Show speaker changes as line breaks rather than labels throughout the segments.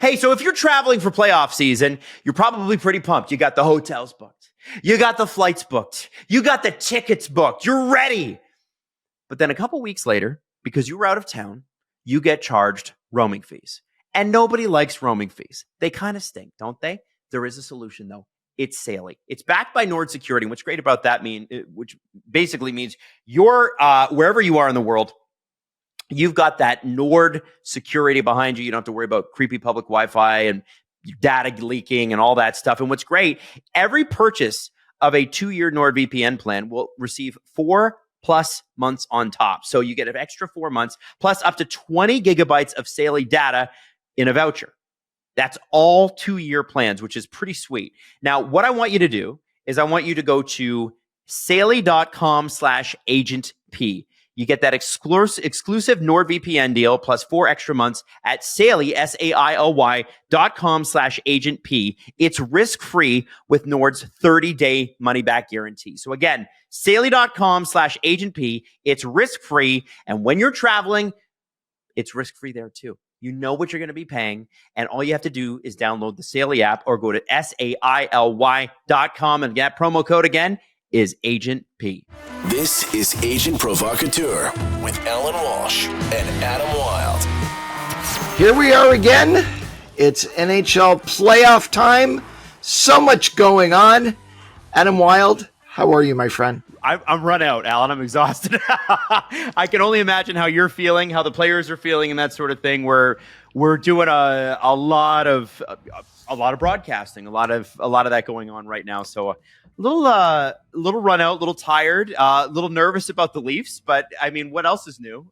Hey, so if you're traveling for playoff season, you're probably pretty pumped. You got the hotels booked. You got the flights booked. You got the tickets booked. You're ready. But then a couple weeks later, because you were out of town, you get charged roaming fees. And nobody likes roaming fees. They kind of stink, don't they? There is a solution, though. It's Saley. It's backed by Nord Security. What's great about that which basically means you're wherever you are in the world, you've got that Nord security behind you. You don't have to worry about creepy public Wi-Fi and data leaking and all that stuff. And what's great, every purchase of a 2-year NordVPN plan will receive 4+ months on top. So you get an extra 4 months plus up to 20 gigabytes of Saley data in a voucher. That's all 2-year plans, which is pretty sweet. Now, what I want you to do is I want you to go to saley.com/agentp. You get that exclusive NordVPN deal plus 4 extra months at Saley, SAILY.com/agentp. It's risk-free with Nord's 30-day money-back guarantee. So again, Saley.com/agentp. It's risk-free. And when you're traveling, it's risk-free there too. You know what you're going to be paying. And all you have to do is download the Saley app or go to SAILY.com. And that promo code again is Agent P.
This is Agent Provocateur with Allan Walsh and Adam Wylde.
Here we are again. It's NHL playoff time. So much going on. Adam Wylde, how are you, my friend?
I'm run out, Allan. I'm exhausted. I can only imagine how you're feeling, how the players are feeling, and that sort of thing. We're doing a lot of broadcasting, a lot of that going on right now. So a little run out, a little tired, a little nervous about the Leafs. But I mean, what else is new?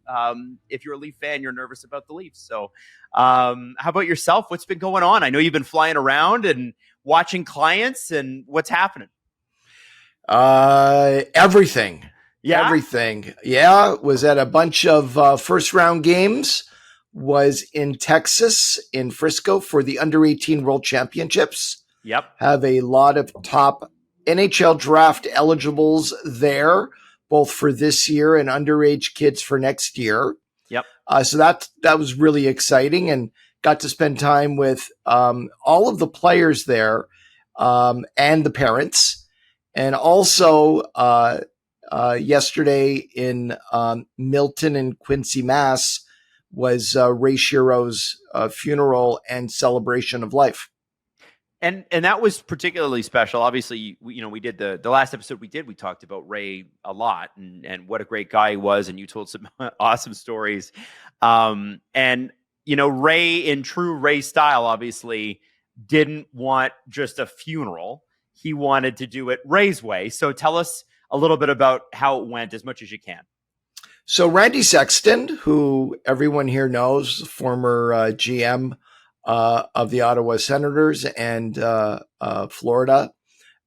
If you're a Leaf fan, you're nervous about the Leafs. So how about yourself? What's been going on? I know you've been flying around and watching clients, and what's happening?
Everything.
Yeah?
Everything. Yeah. Was at a bunch of first round games. Was in Texas, in Frisco for the Under-18 World Championships.
Yep. Have
a lot of top NHL draft eligibles there, both for this year and underage kids for next year.
Yep.
So that was really exciting, and got to spend time with all of the players there and the parents. And also yesterday in Milton and Quincy, Mass, was Ray Shero's funeral and celebration of life.
And that was particularly special. Obviously, we did the last episode we talked about Ray a lot and what a great guy he was. And you told some awesome stories. And, Ray, in true Ray style, obviously didn't want just a funeral. He wanted to do it Ray's way. So tell us a little bit about how it went as much as you can.
So Randy Sexton, who everyone here knows, former GM of the Ottawa Senators and Florida,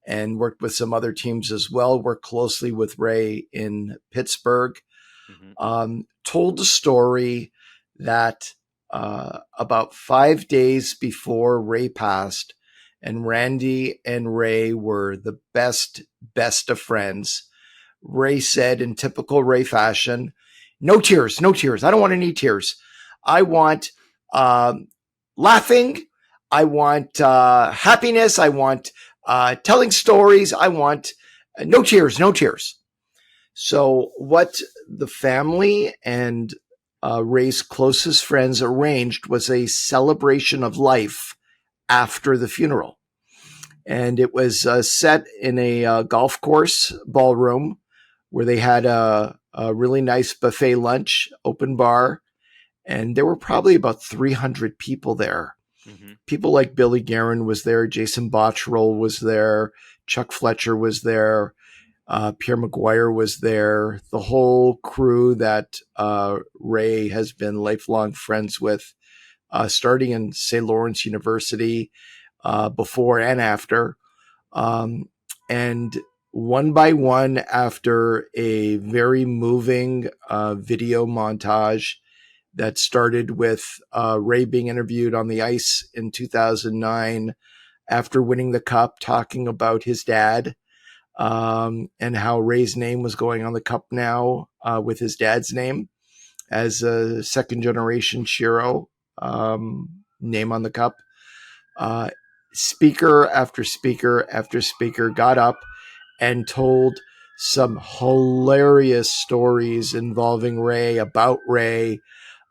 and worked with some other teams as well, worked closely with Ray in Pittsburgh, told a story that about 5 days before Ray passed, and Randy and Ray were the best of friends. Ray said in typical Ray fashion, no tears. I don't want any tears. I want laughing. I want happiness. I want telling stories. I want no tears. So what the family and Ray's closest friends arranged was a celebration of life after the funeral. And it was set in a golf course ballroom where they had a really nice buffet lunch, open bar. And there were probably about 300 people there. Mm-hmm. People like Billy Guerin was there. Jason Botterill was there. Chuck Fletcher was there. Pierre Maguire was there. The whole crew that Ray has been lifelong friends with, starting in St. Lawrence University, before and after. And one by one, after a very moving video montage that started with Ray being interviewed on the ice in 2009 after winning the cup, talking about his dad and how Ray's name was going on the cup now with his dad's name as a second generation Shero. name on the cup. Speaker after speaker after speaker got up and told some hilarious stories involving Ray, about Ray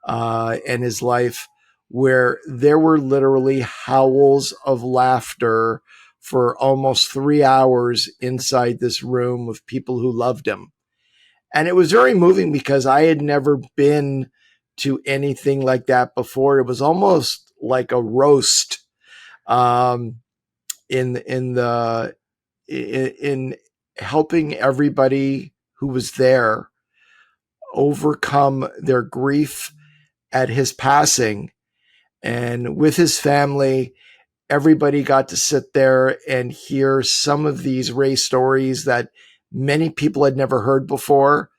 and his life, where there were literally howls of laughter for almost 3 hours inside this room of people who loved him. And it was very moving because I had never been to anything like that before. It was almost like a roast in helping everybody who was there overcome their grief at his passing. And with his family, everybody got to sit there and hear some of these Ray stories that many people had never heard before.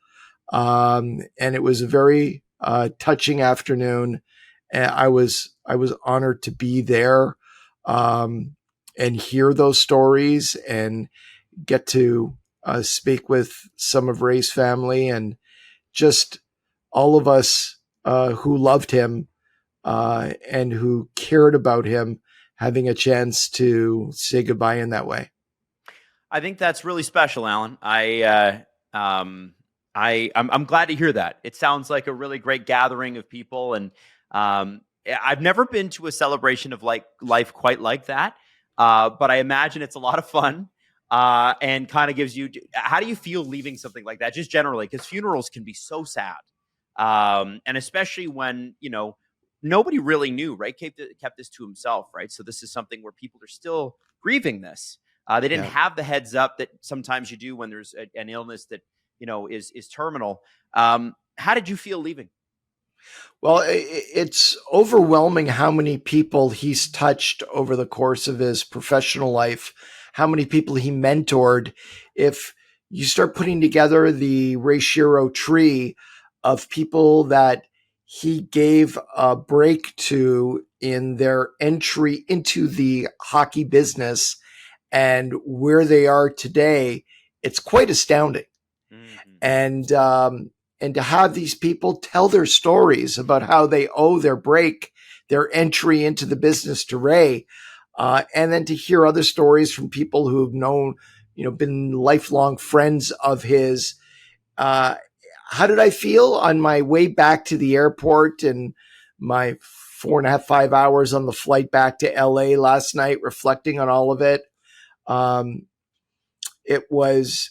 And it was a very touching afternoon. And I was honored to be there and hear those stories and get to speak with some of Ray's family and just all of us who loved him and who cared about him, having a chance to say goodbye in that way.
I think that's really special, Allan. I'm glad to hear that. It sounds like a really great gathering of people, and I've never been to a celebration of life quite like that. But I imagine it's a lot of fun and kind of gives you. How do you feel leaving something like that, just generally? Because funerals can be so sad, and especially when nobody really knew. Right, kept this to himself. Right, so this is something where people are still grieving this. They didn't have the heads up that sometimes you do when there's an illness that is terminal. How did you feel leaving?
Well, it's overwhelming how many people he's touched over the course of his professional life, how many people he mentored. If you start putting together the Ray Shero tree of people that he gave a break to in their entry into the hockey business and where they are today, it's quite astounding. Mm-hmm. And to have these people tell their stories about how they owe their break, their entry into the business to Ray, and then to hear other stories from people who've known, been lifelong friends of his. How did I feel on my way back to the airport and my 4.5, 5 hours on the flight back to LA last night, reflecting on all of it? It was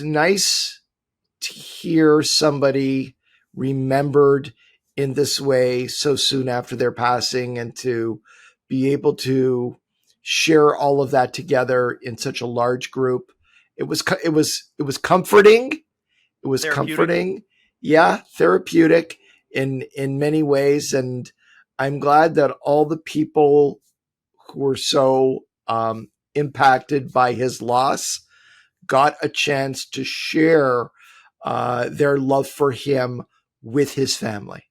nice to hear somebody remembered in this way so soon after their passing, and to be able to share all of that together in such a large group. It was comforting. It was comforting. Yeah. Therapeutic in many ways. And I'm glad that all the people who were so impacted by his loss got a chance to share their love for him with his family.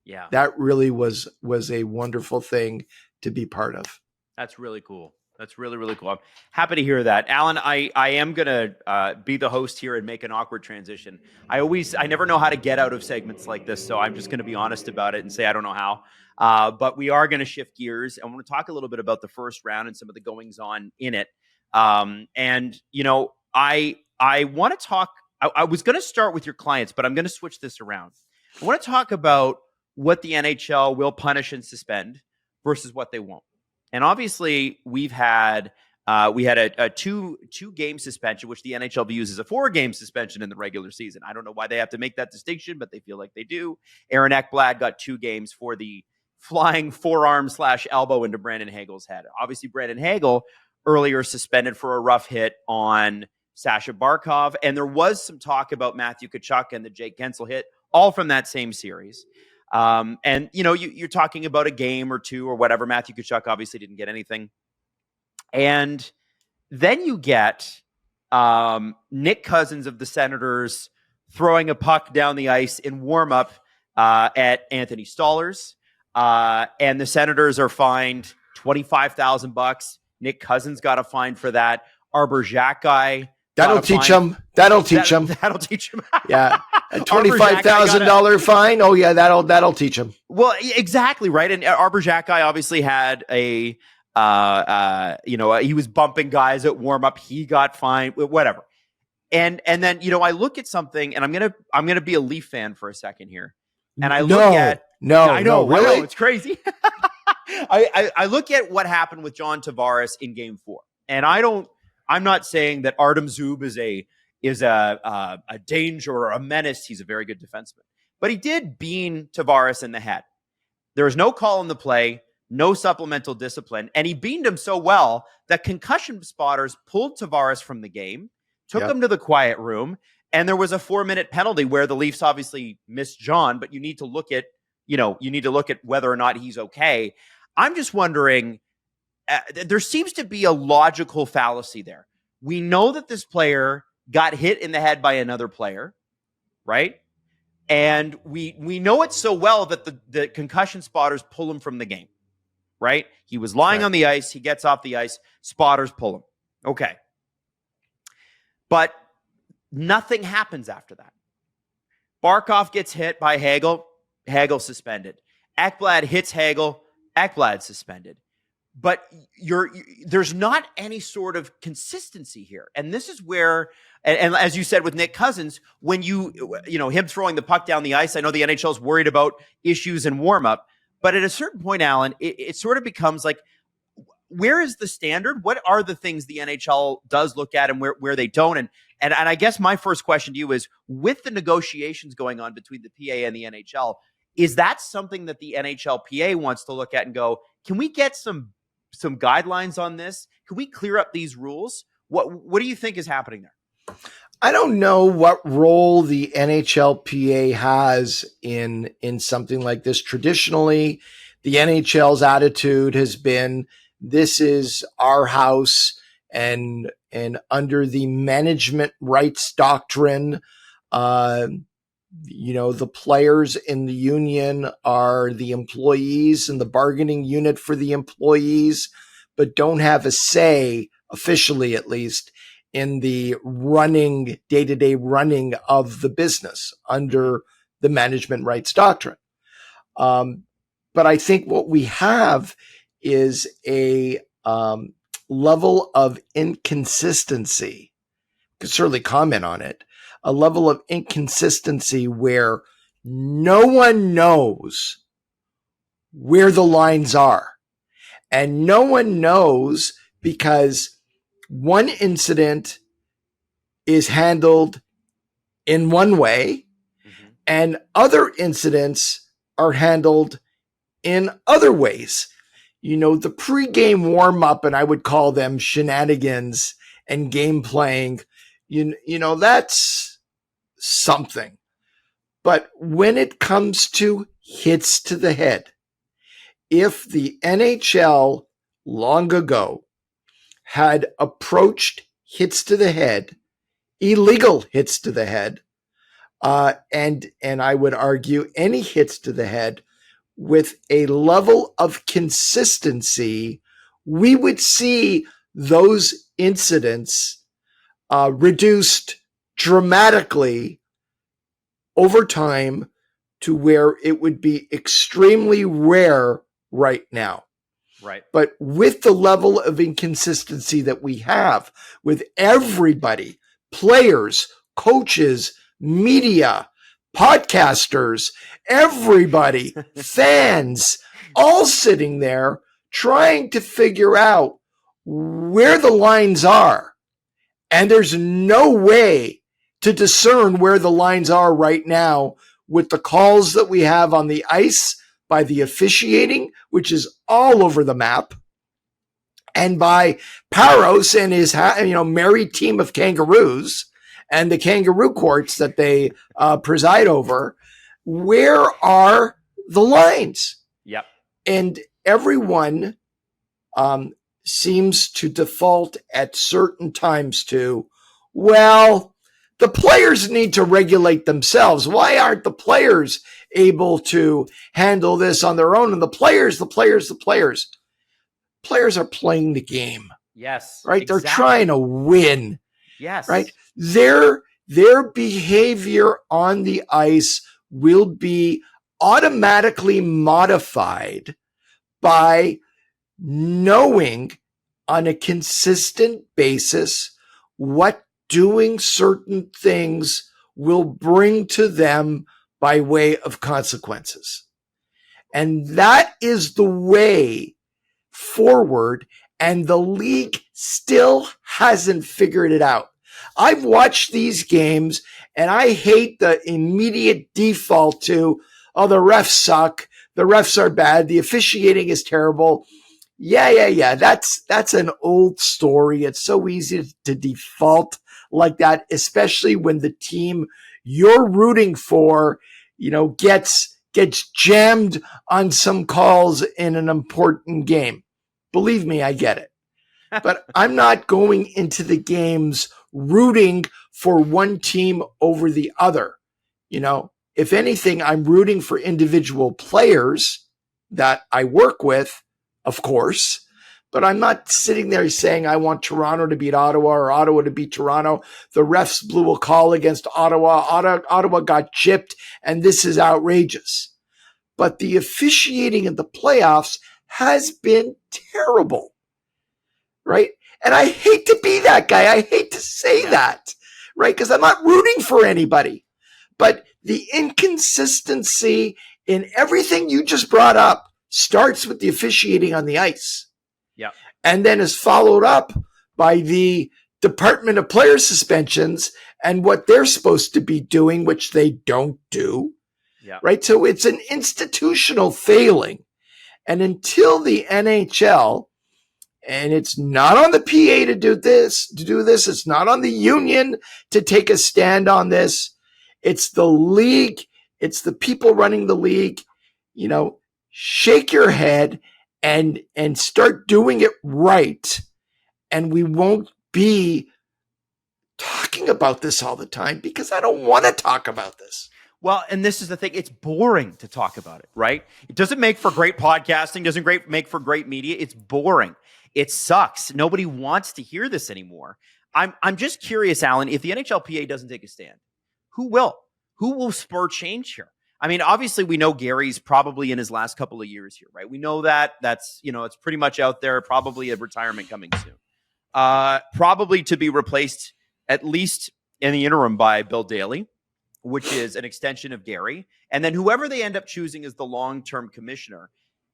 Yeah.
That really was a wonderful thing to be part of.
That's really cool. That's really, really cool. I'm happy to hear that. Allan, I am going to be the host here and make an awkward transition. I never know how to get out of segments like this, so I'm just going to be honest about it and say I don't know how. But we are going to shift gears, and we're going to talk a little bit about the first round and some of the goings-on in it. I want to talk. I was going to start with your clients, but I'm going to switch this around. I want to talk about what the NHL will punish and suspend versus what they won't. And obviously, we had a two game suspension, which the NHL views as a 4-game suspension in the regular season. I don't know why they have to make that distinction, but they feel like they do. Aaron Ekblad got 2 games for the flying forearm/elbow into Brandon Hagel's head. Obviously, Brandon Hagel earlier suspended for a rough hit on Sasha Barkov, and there was some talk about Matthew Tkachuk and the Jake Gensel hit, all from that same series. And you're talking about a game or 2 or whatever. Matthew Tkachuk obviously didn't get anything, and then you get Nick Cousins of the Senators throwing a puck down the ice in warm-up at Anthony Stoller's, and the Senators are fined $25,000. Nick Cousins got a fine for that. Arbor Jacques guy.
That'll teach him. That'll teach him.
That'll teach him.
Yeah. A $25,000 fine. Oh yeah, that'll teach him.
Well, exactly right. And Arbor Jack guy obviously had he was bumping guys at warm up. He got fined, whatever. And then I look at something, and I'm gonna be a Leaf fan for a second here. And I look at I know,
really,
it's crazy. I look at what happened with John Tavares in Game 4, and I'm not saying that Artem Zub is a danger or a menace. He's a very good defenseman, but he did bean Tavares in the head. There was no call in the play, no supplemental discipline, and he beaned him so well that concussion spotters pulled Tavares from the game, took him to the quiet room, and there was a 4-minute penalty where the Leafs obviously missed John, but you need to look at whether or not he's okay. I'm just wondering, there seems to be a logical fallacy there. We know that this player got hit in the head by another player, right? And we know it so well that the concussion spotters pull him from the game, right? He was lying on the ice. He gets off the ice. Spotters pull him. Okay. But nothing happens after that. Barkov gets hit by Hagel. Hagel suspended. Ekblad hits Hagel. Ekblad suspended. But there's not any sort of consistency here. And this is where, and as you said with Nick Cousins, when him throwing the puck down the ice, I know the NHL is worried about issues in warm-up, but at a certain point, Allan, it sort of becomes like, where is the standard? What are the things the NHL does look at and where they don't? And I guess my first question to you is, with the negotiations going on between the PA and the NHL, is that something that the NHLPA wants to look at and go, can we get some guidelines on this? Can we clear up these rules? What do you think is happening there?
I don't know what role the NHLPA has in something like this. Traditionally, the NHL's attitude has been, this is our house, and under the management rights doctrine, the players in the union are the employees and the bargaining unit for the employees, but don't have a say, officially at least, in the day-to-day running of the business under the management rights doctrine. But I think what we have is a level of inconsistency. Could certainly comment on it. A level of inconsistency where no one knows where the lines are. And no one knows because one incident is handled in one way, and other incidents are handled in other ways. The pregame warm-up, and I would call them shenanigans and game playing, that's something. But when it comes to hits to the head, if the NHL long ago had approached hits to the head, illegal hits to the head, and I would argue any hits to the head with a level of consistency, we would see those incidents reduced dramatically over time to where it would be extremely rare right now.
Right.
But with the level of inconsistency that we have with everybody, players, coaches, media, podcasters, everybody, fans, all sitting there trying to figure out where the lines are. And there's no way to discern where the lines are right now with the calls that we have on the ice by the officiating, which is all over the map, and by Paros and his merry team of kangaroos and the kangaroo courts that they preside over. Where are the lines?
Yep.
And everyone seems to default at certain times to, well, the players need to regulate themselves. Why aren't the players able to handle this on their own? And the players are playing the game.
Yes.
Right?
Exactly.
They're trying to win.
Yes.
Right? They're their behavior on the ice will be automatically modified by knowing on a consistent basis what doing certain things will bring to them by way of consequences. And that is the way forward, and the league still hasn't figured it out. I've watched these games, and I hate the immediate default to, oh, the refs suck, the refs are bad, the officiating is terrible. Yeah. That's an old story. It's so easy to default like that, especially when the team you're rooting for, gets jammed on some calls in an important game. Believe me, I get it. But I'm not going into the games rooting for one team over the other. If anything, I'm rooting for individual players that I work with, of course, but I'm not sitting there saying I want Toronto to beat Ottawa or Ottawa to beat Toronto. The refs blew a call against Ottawa. Ottawa got chipped, and this is outrageous. But the officiating in the playoffs has been terrible, right? And I hate to be that guy. I hate to say that, right? Because I'm not rooting for anybody. But the inconsistency in everything you just brought up starts with the officiating on the ice.
Yeah.
And then is followed up by the Department of Player Suspensions and what they're supposed to be doing, which they don't do.
Yeah. Right.
So it's an institutional failing. And until the NHL, and it's not on the PA to do this, it's not on the union to take a stand on this. It's the league. It's the people running the league. Shake your head and start doing it right. And we won't be talking about this all the time because I don't want to talk about this.
Well, and this is the thing. It's boring to talk about it, right? It doesn't make for great podcasting, doesn't make for great media. It's boring. It sucks. Nobody wants to hear this anymore. I'm just curious, Allan, if the NHLPA doesn't take a stand, who will? Who will spur change here? I mean, obviously, we know Gary's probably in his last couple of years here, right? We know that. That's, it's pretty much out there. Probably a retirement coming soon. Probably to be replaced, at least in the interim, by Bill Daly, which is an extension of Gary. And then whoever they end up choosing as the long-term commissioner,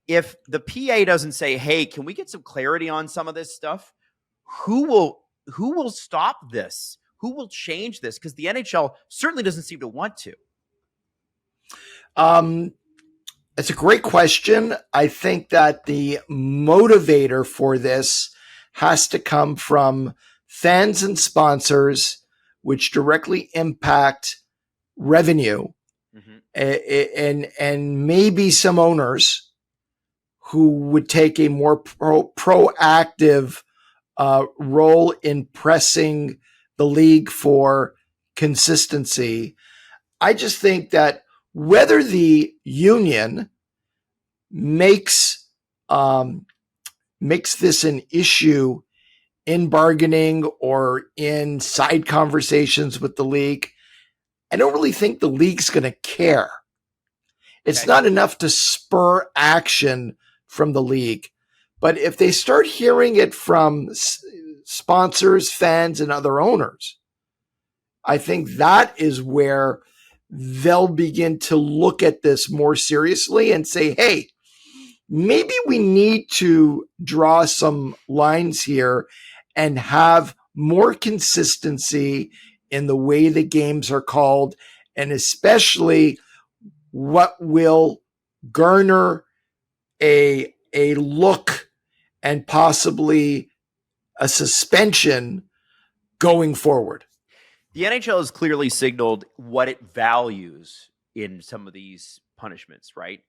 if the PA doesn't say, hey, can we get some clarity on some of this stuff? Who will stop this? Who will change this? Because the NHL certainly doesn't seem to want to.
It's a great question. I think that the motivator for this has to come from fans and sponsors, which directly impact revenue, and maybe some owners who would take a more proactive role in pressing the league for consistency. I just think that whether the union makes this an issue in bargaining or in side conversations with the league, I don't really think the league's going to care. It's not enough to spur action from the league. But if they start hearing it from sponsors, fans, and other owners, I think that is where they'll begin to look at this more seriously and say, hey, maybe we need to draw some lines here and have more consistency in the way the games are called, and especially what will garner a look and possibly a suspension going forward.
The NHL has clearly signaled what it values in some of these punishments, right?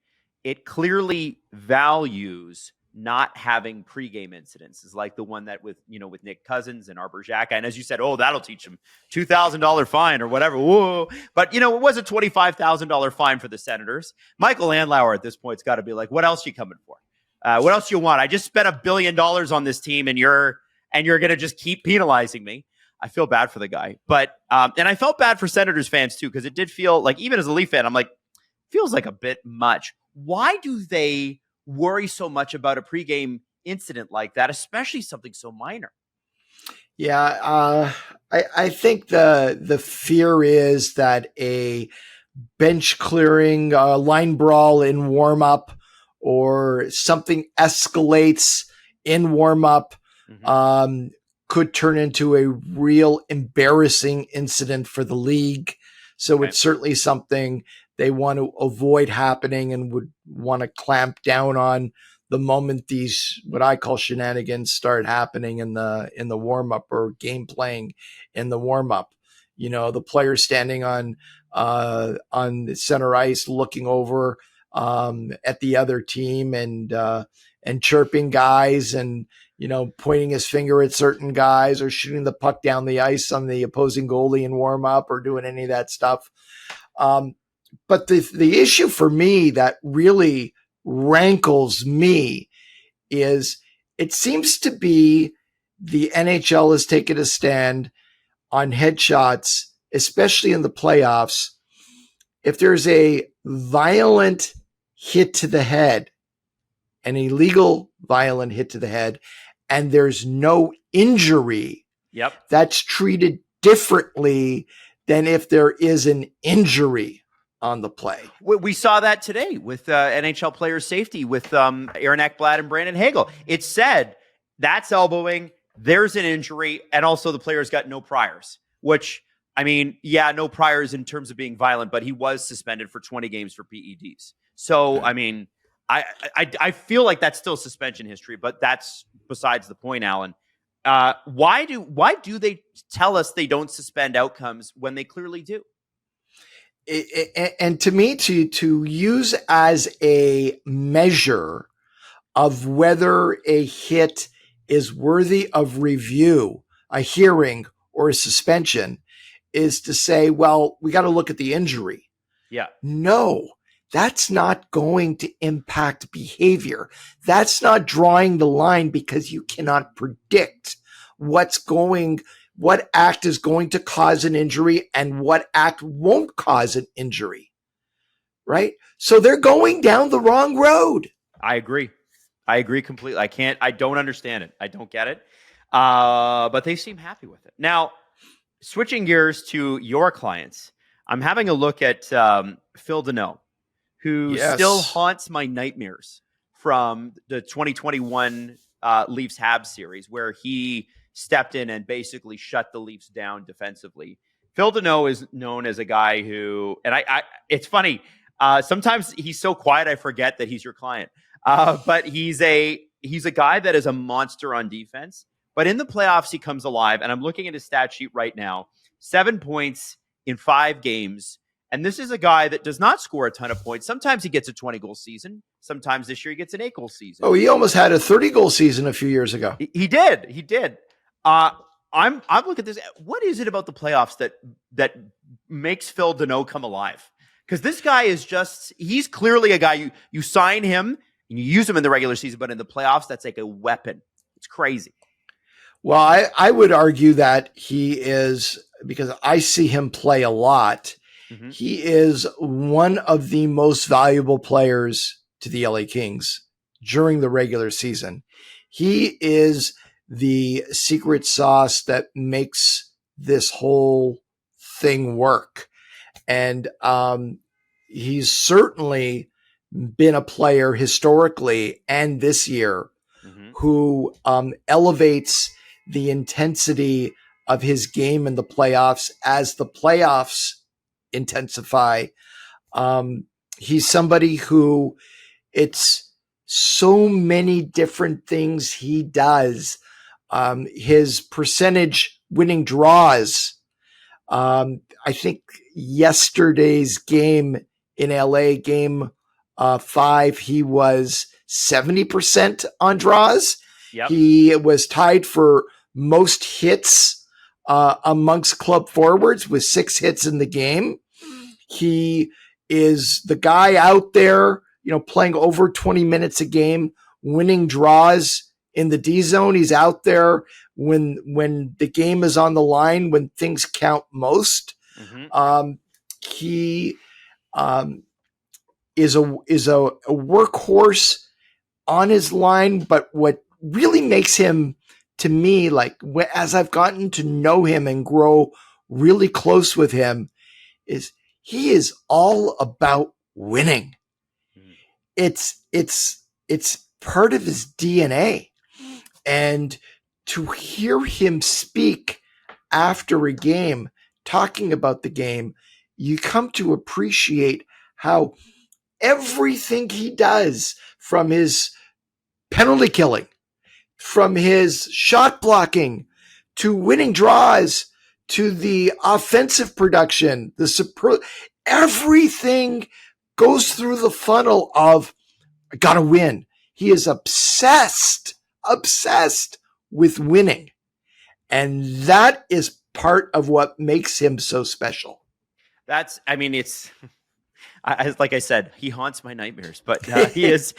It clearly values not having pregame incidences like the one that with Nick Cousins and Arbor Xhekaj. And as you said, that'll teach him $2,000 fine or whatever. Whoa. But, it was a $25,000 fine for the Senators. Michael Andlauer at this point's got to be like, what else you coming for? What else you want? I just spent $1 billion on this team and you're going to just keep penalizing me. I feel bad for the guy. But and I felt bad for Senators fans too, because it did feel like, even as a Leaf fan, I'm like, feels like a bit much. Why do they worry so much about a pregame incident like that, especially something so minor?
Yeah, I think the fear is that a bench clearing, line brawl in warm up, or something escalates in warm up, could turn into a real embarrassing incident for the league. So it's certainly something they want to avoid happening and would want to clamp down on the moment these, what I call shenanigans, start happening in the warm up, or game playing in the warm up. The players standing on the center ice, looking over at the other team and chirping guys, and pointing his finger at certain guys, or shooting the puck down the ice on the opposing goalie in warm up, or doing any of that stuff. But the issue for me that really rankles me is, it seems to be the NHL has taken a stand on headshots, especially in the playoffs. If there's a violent hit to the head, an illegal violent hit to the head, and there's no injury, that's treated differently than if there is an injury on the play.
We saw that today with NHL player safety with Aaron Ekblad and Brandon Hagel. It said that's elbowing, there's an injury, and also the player's got no priors, which, I mean, no priors in terms of being violent, but he was suspended for 20 games for PEDs. So, I mean, I feel like that's still suspension history, but that's besides the point, Allan. Why do they tell us they don't suspend outcomes when they clearly do?
And to me, to use as a measure of whether a hit is worthy of review, a hearing, or a suspension, is to say, well, we got to look at the injury.
Yeah.
No, that's not going to impact behavior. That's not drawing the line, because you cannot predict what act is going to cause an injury and what act won't cause an injury, right? So they're going down the wrong road.
I agree completely. I don't understand it. I don't get it. But they seem happy with it. Now, switching gears to your clients, I'm having a look at Phil Danault, who still haunts my nightmares from the 2021 Leafs Habs series, where he stepped in and basically shut the Leafs down defensively. Phil Danault is known as a guy who, and I it's funny, sometimes he's so quiet I forget that he's your client. But he's a guy that is a monster on defense. But in the playoffs, he comes alive. And I'm looking at his stat sheet right now. 7 points in 5 games. And this is a guy that does not score a ton of points. Sometimes he gets a 20-goal season. Sometimes this year he gets an 8-goal season.
Oh, he almost had a 30-goal season a few years ago.
He did. I'm looking at this. What is it about the playoffs that makes Phil Danault come alive? Because this guy is he's clearly a guy you sign him and you use him in the regular season, but in the playoffs, that's like a weapon. It's crazy.
Well, I would argue that he is, because I see him play a lot, he is one of the most valuable players to the LA Kings during the regular season. He is the secret sauce that makes this whole thing work. And he's certainly been a player historically and this year who elevates the intensity of his game in the playoffs as the playoffs intensify. He's somebody who, it's so many different things he does. His percentage winning draws. I think yesterday's game in LA, game 5, he was 70% on draws.
Yep.
He was tied for most hits amongst club forwards with 6 hits in the game. He is the guy out there, playing over 20 minutes a game, winning draws in the D zone. He's out there when the game is on the line, when things count most. He is a workhorse on his line, but what really makes him, to me, like as I've gotten to know him and grow really close with him, is he is all about winning. It's part of his DNA. And to hear him speak after a game, talking about the game, you come to appreciate how everything he does, from his penalty killing, from his shot blocking, to winning draws, to the offensive production, everything goes through the funnel of, I gotta win. He is obsessed with winning. And that is part of what makes him so special.
Like I said, he haunts my nightmares, but he is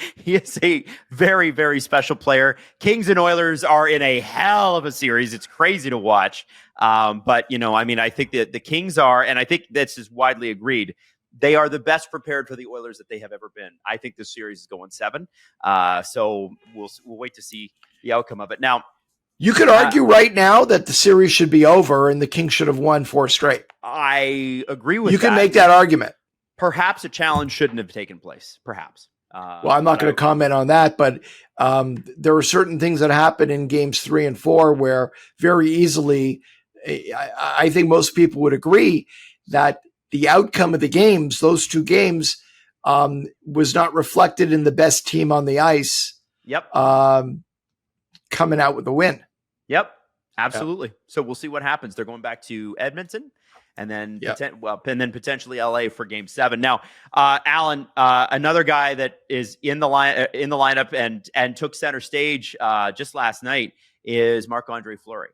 a very, very special player. Kings and Oilers are in a hell of a series. It's crazy to watch. But I think that the Kings are, and I think this is widely agreed, they are the best prepared for the Oilers that they have ever been. I think this series is going 7. So we'll wait to see the outcome of it. Now,
you could argue right now that the series should be over and the Kings should have won 4 straight.
I agree with that.
You can make that argument.
Perhaps a challenge shouldn't have taken place. Perhaps.
Well, I'm not going to comment on that, but there were certain things that happened in games 3 and 4 where very easily, I think most people would agree that the outcome of the games, those 2 games, was not reflected in the best team on the ice.
Yep.
Coming out with a win.
Yep. Absolutely. So we'll see what happens. They're going back to Edmonton. And then, potentially LA for Game 7. Now, Allan, another guy that is in the lineup and took center stage just last night is Marc-Andre Fleury.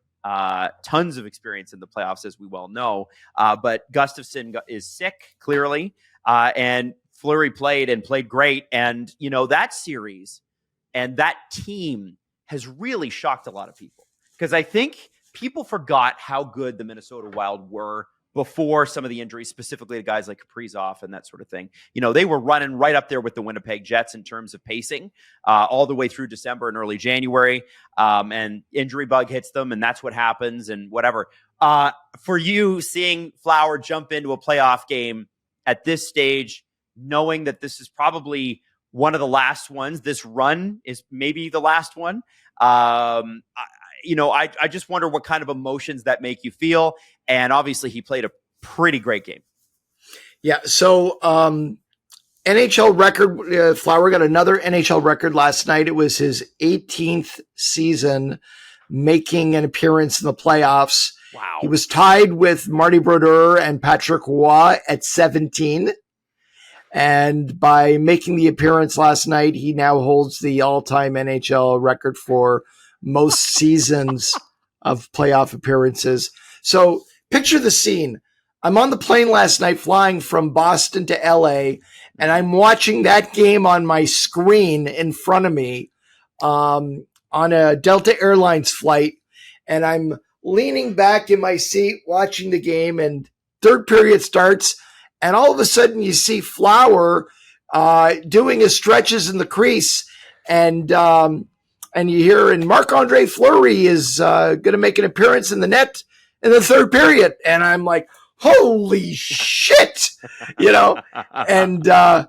Tons of experience in the playoffs, as we well know. But Gustafsson is sick, clearly, and Fleury played great. And that series and that team has really shocked a lot of people, because I think people forgot how good the Minnesota Wild were before some of the injuries, specifically to guys like Kaprizov and that sort of thing. They were running right up there with the Winnipeg Jets in terms of pacing all the way through December and early January. And injury bug hits them, and that's what happens and whatever. For you, seeing Flower jump into a playoff game at this stage, knowing that this is probably one of the last ones, this run is maybe the last one. I just wonder what kind of emotions that make you feel. And obviously he played a pretty great game.
Yeah. So, NHL record, Flower got another NHL record last night. It was his 18th season making an appearance in the playoffs.
Wow.
He was tied with Marty Brodeur and Patrick Roy at 17. And by making the appearance last night, he now holds the all-time NHL record for most seasons of playoff appearances. So picture the scene. I'm on the plane last night flying from Boston to LA, and I'm watching that game on my screen in front of me on a Delta Airlines flight. And I'm leaning back in my seat watching the game, and third period starts. And all of a sudden you see Flower doing his stretches in the crease, and you hear, and Marc-Andre Fleury is going to make an appearance in the net in the third period. And I'm like, holy shit, and I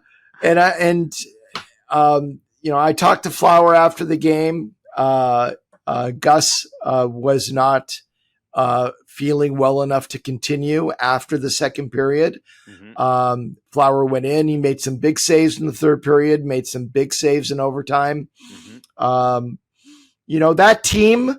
talked to Flower after the game. Gus was not feeling well enough to continue after the second period. Mm-hmm. Flower went in. He made some big saves in the third period, made some big saves in overtime. Mm-hmm. That team,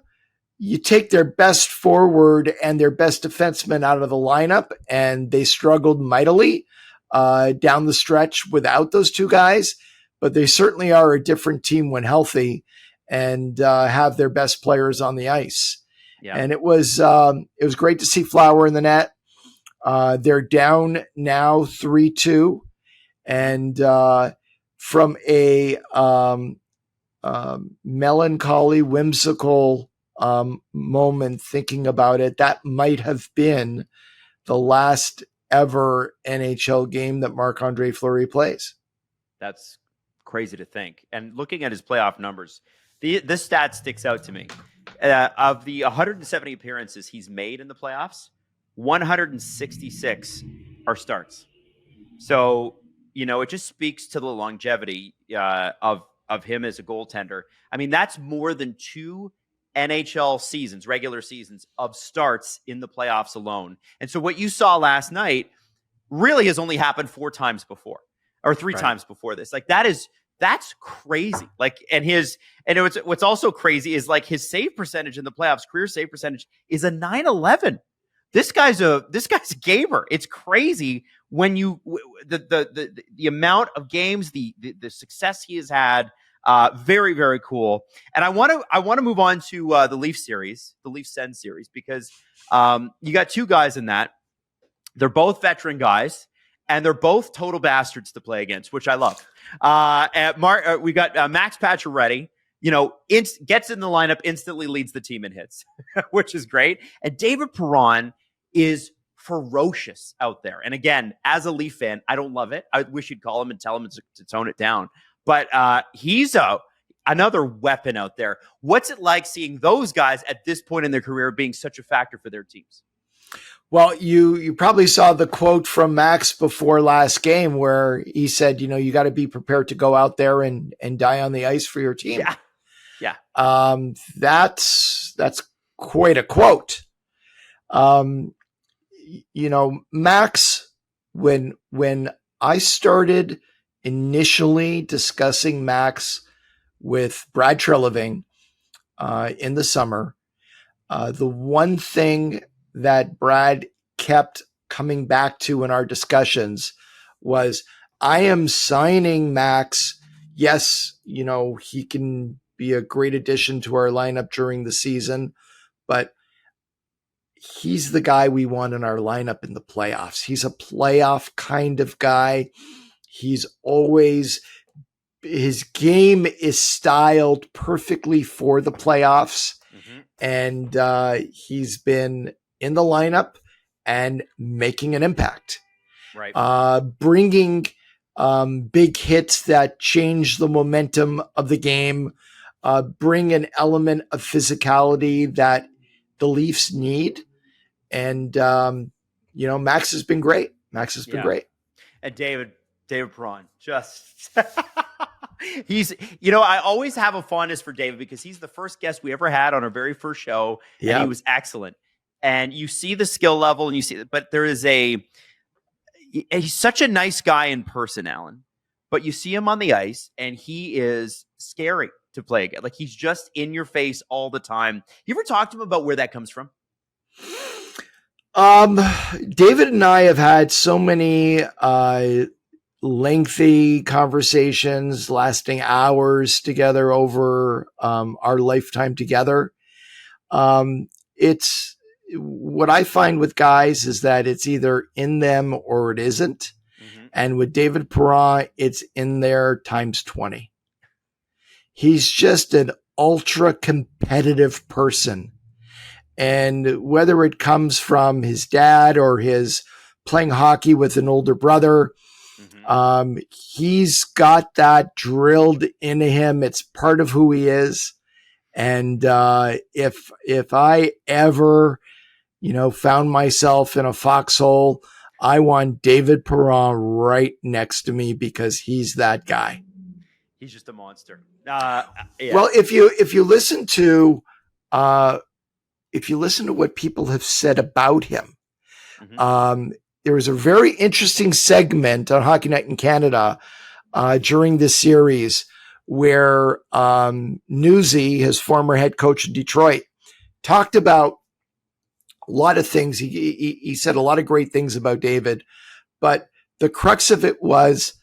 you take their best forward and their best defenseman out of the lineup, and they struggled mightily down the stretch without those 2 guys, but they certainly are a different team when healthy and have their best players on the ice. Yeah. And it was great to see Flower in the net. They're down now 3-2. And from a melancholy, whimsical moment thinking about it. That might have been the last ever NHL game that Marc-Andre Fleury plays.
That's crazy to think. And looking at his playoff numbers, this stat sticks out to me. Of the 170 appearances he's made in the playoffs, 166 are starts. So, it just speaks to the longevity of him as a goaltender. I mean, that's more than 2 NHL seasons, regular seasons of starts in the playoffs alone. And so what you saw last night really has only happened 4 times before, or 3 times before this. Like that's crazy. Like, what's also crazy is like his save percentage in the playoffs, career save percentage is a 911. This guy's a gamer. It's crazy when the amount of games, the success he has had. Very, very cool. And I want to move on to the Leaf series, the Leaf Send series, because you got 2 guys in that. They're both veteran guys, and they're both total bastards to play against, which I love. Marc, we got Max Pacioretty, gets in the lineup, instantly leads the team in hits, which is great. And David Perron is ferocious out there. And again, as a Leaf fan, I don't love it. I wish you'd call him and tell him to tone it down. But he's another weapon out there. What's it like seeing those guys at this point in their career being such a factor for their teams?
Well, you probably saw the quote from Max before last game where he said, you got to be prepared to go out there and die on the ice for your team.
Yeah.
That's quite a quote. Max, when I started initially discussing Max with Brad Treliving in the summer, the one thing that Brad kept coming back to in our discussions was, I am signing Max. Yes, he can be a great addition to our lineup during the season, but he's the guy we want in our lineup in the playoffs. He's a playoff kind of guy. His game is styled perfectly for the playoffs. Mm-hmm. And he's been in the lineup and making an impact. Right. Bringing big hits that change the momentum of the game, bring an element of physicality that the Leafs need. And, Max has been great.
And David Perron, just he's, I always have a fondness for David because he's the first guest we ever had on our very first show. Yeah. And he was excellent. And you see the skill level and you see, but he's such a nice guy in person, Allan, but you see him on the ice and he is scary to play against. Like, he's just in your face all the time. You ever talk to him about where that comes from?
David and I have had so many lengthy conversations lasting hours together over our lifetime together. It's what I find with guys is that it's either in them or it isn't. Mm-hmm. And with David Perron, it's in there times 20. He's just an ultra competitive person. And whether it comes from his dad or his playing hockey with an older brother, mm-hmm. He's got that drilled into him. It's part of who he is. And if I ever, found myself in a foxhole, I want David Perron right next to me because he's that guy.
He's just a monster. Yeah.
Well, if you listen to what people have said about him, mm-hmm. There was a very interesting segment on Hockey Night in Canada during this series where Newsy, his former head coach in Detroit, talked about a lot of things. He said a lot of great things about David, but the crux of it was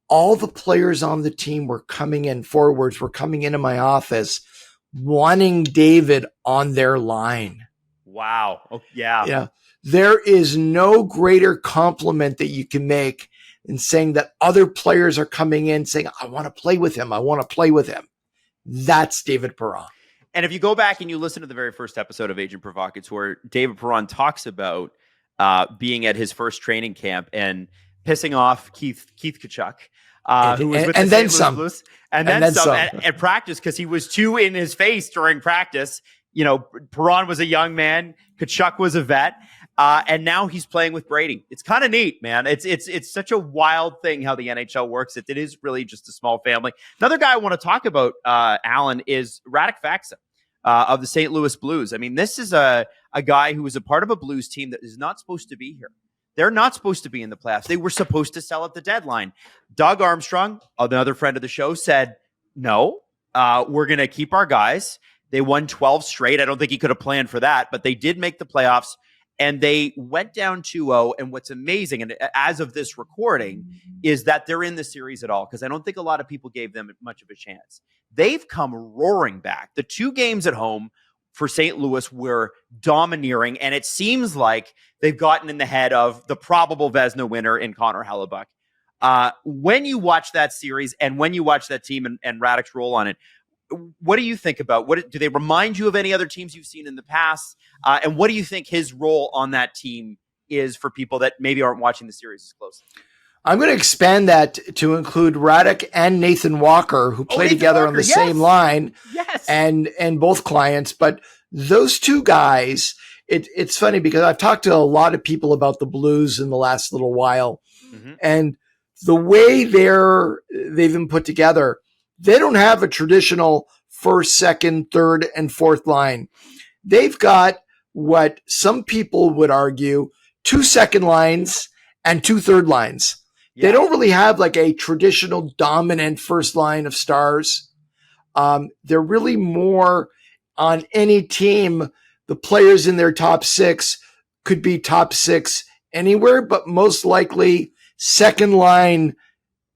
all the players on the team were coming in, forwards were coming into my office wanting David on their line.
Wow. Oh, yeah.
Yeah. There is no greater compliment that you can make than saying that other players are coming in saying, I want to play with him. I want to play with him. That's David Perron.
And if you go back and you listen to the very first episode of Agent Provocateur, David Perron talks about being at his first training camp and pissing off Keith Tkachuk, who was with the St. Louis Blues, and then some at practice because he was too in his face during practice. Perron was a young man, Tkachuk was a vet, and now he's playing with Brady. It's kind of neat, man. It's such a wild thing how the NHL works. It is really just a small family. Another guy I want to talk about, Allan, is Radek Faksa of the St. Louis Blues. I mean, this is a guy who was a part of a Blues team that is not supposed to be here. They're not supposed to be in the playoffs. They were supposed to sell at the deadline. Doug Armstrong, another friend of the show, said, no, we're going to keep our guys. They won 12 straight. I don't think he could have planned for that, but they did make the playoffs, and they went down 2-0. And what's amazing, and as of this recording, is that they're in the series at all, because I don't think a lot of people gave them much of a chance. They've come roaring back. The 2 games at home for St. Louis were domineering, and it seems like they've gotten in the head of the probable Vezina winner in Connor Hellebuyck. When you watch that series and when you watch that team and Radek's role on it, what do you think about do they remind you of any other teams you've seen in the past? And what do you think his role on that team is for people that maybe aren't watching the series as closely?
I'm going to expand that to include Radek and Nathan Walker, who play together on the same line, and both clients. But those 2 guys, it's funny because I've talked to a lot of people about the Blues in the last little while, and the way they've been put together, they don't have a traditional first, second, third, and fourth line. They've got what some people would argue 2 second lines and 2 third lines. Yeah. They don't really have like a traditional dominant first line of stars. They're really more on any team. The players in their top 6 could be top 6 anywhere, but most likely second line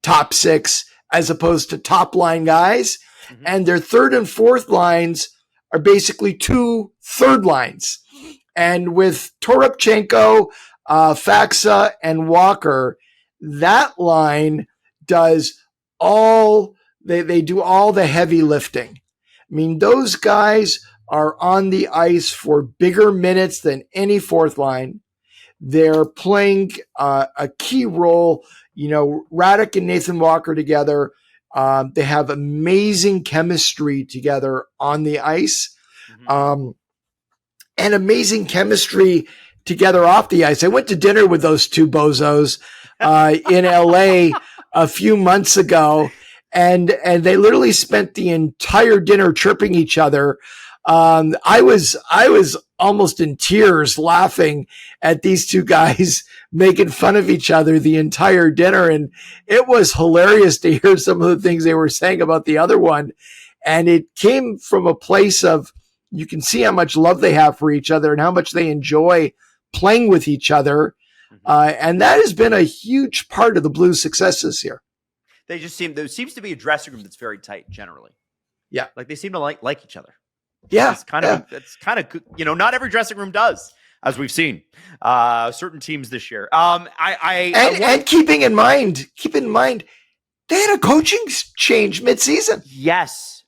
top 6 as opposed to top line guys. And their third and fourth lines are basically 2 third lines. And with Toropchenko, Faksa, and Walker, that line does they do all the heavy lifting. I mean, those guys are on the ice for bigger minutes than any fourth line. They're playing a key role. Radek and Nathan Walker together, they have amazing chemistry together on the ice, and amazing chemistry together off the ice. I went to dinner with those 2 bozos in LA a few months ago, and they literally spent the entire dinner chirping each other. I was almost in tears laughing at these 2 guys making fun of each other the entire dinner. And it was hilarious to hear some of the things they were saying about the other one. And it came from a place of, you can see how much love they have for each other and how much they enjoy playing with each other. And that has been a huge part of the Blues' success this year.
There seems to be a dressing room that's very tight generally. Yeah. Like they seem to like each other.
Yeah.
It's kind of good. Not every dressing room does, as we've seen certain teams this year. And
keep in mind, they had a coaching change mid-season.
Yes.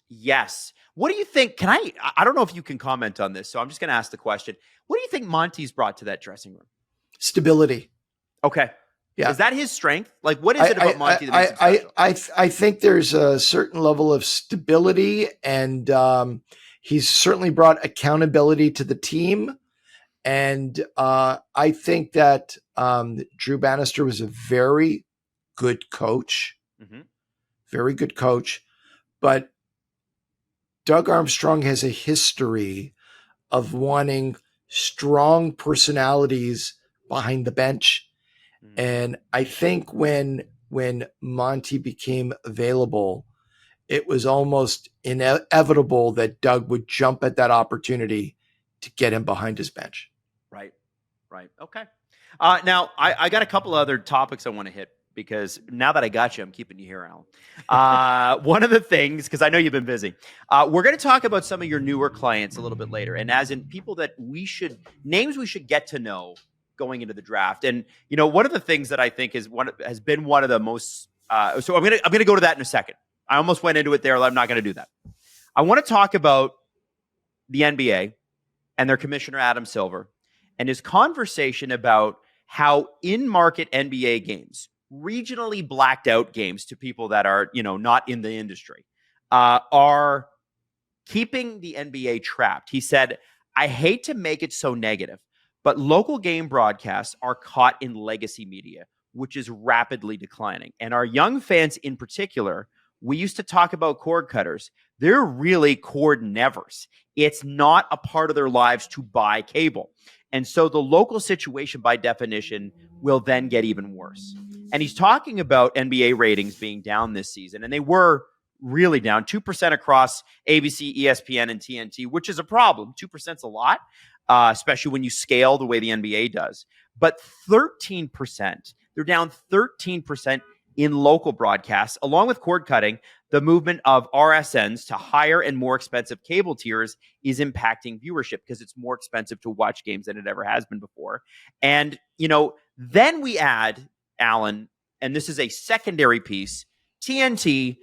What do you think? I don't know if you can comment on this, so I'm just going to ask the question. What do you think Monty's brought to that dressing room?
Stability.
Okay. Yeah. Is that his strength? Like, what is it about Monty that makes him special?
I think there's a certain level of stability, and he's certainly brought accountability to the team. And I think that Drew Bannister was a very good coach. Very good coach. But Doug Armstrong has a history of wanting strong personalities behind the bench. And I think when Monty became available, it was almost inevitable that Doug would jump at that opportunity to get him behind his bench.
Right. Okay. Now, I got a couple other topics I want to hit, because now that I got you, I'm keeping you here, Allan. One of the things, because I know you've been busy, we're going to talk about some of your newer clients a little bit later, and as in people that names we should get to know going into the draft. And one of the things that I think has been one of the most. So I'm gonna go to that in a second. I almost went into it there. I'm not going to do that. I want to talk about the NBA and their commissioner, Adam Silver, and his conversation about how in-market NBA games, regionally blacked out games to people that are, not in the industry, are keeping the NBA trapped. He said, I hate to make it so negative, but local game broadcasts are caught in legacy media, which is rapidly declining. And our young fans in particular, we used to talk about cord cutters. They're really cord nevers. It's not a part of their lives to buy cable. And so the local situation, by definition, will then get even worse. And he's talking about NBA ratings being down this season, and they were really down 2% across ABC, ESPN, and TNT, which is a problem. 2% is a lot, especially when you scale the way the NBA does. But 13%, they're down 13% in local broadcasts, along with cord cutting. The movement of RSNs to higher and more expensive cable tiers is impacting viewership because it's more expensive to watch games than it ever has been before. And, then we add, Allan, and this is a secondary piece, TNT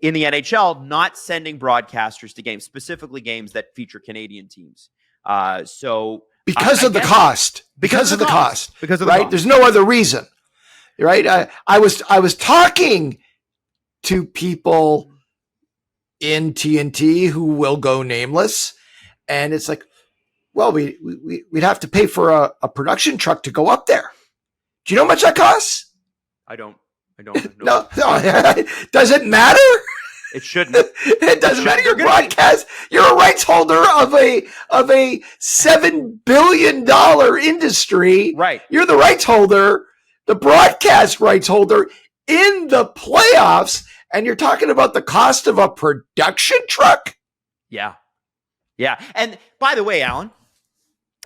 in the NHL not sending broadcasters to games, specifically games that feature Canadian teams.
Because of the cost. Because of the cost.
Right?
There's no other reason. Right? I was talking to people in TNT who will go nameless, and it's like, well, we'd have to pay for a production truck to go up there. Do you know how much that costs?
I don't.
No, does it matter?
It shouldn't.
It doesn't matter. You're broadcast. You're a rights holder of a $7 billion industry.
Right.
You're the rights holder, the broadcast rights holder in the playoffs, and you're talking about the cost of a production truck?
Yeah. And by the way, Allan,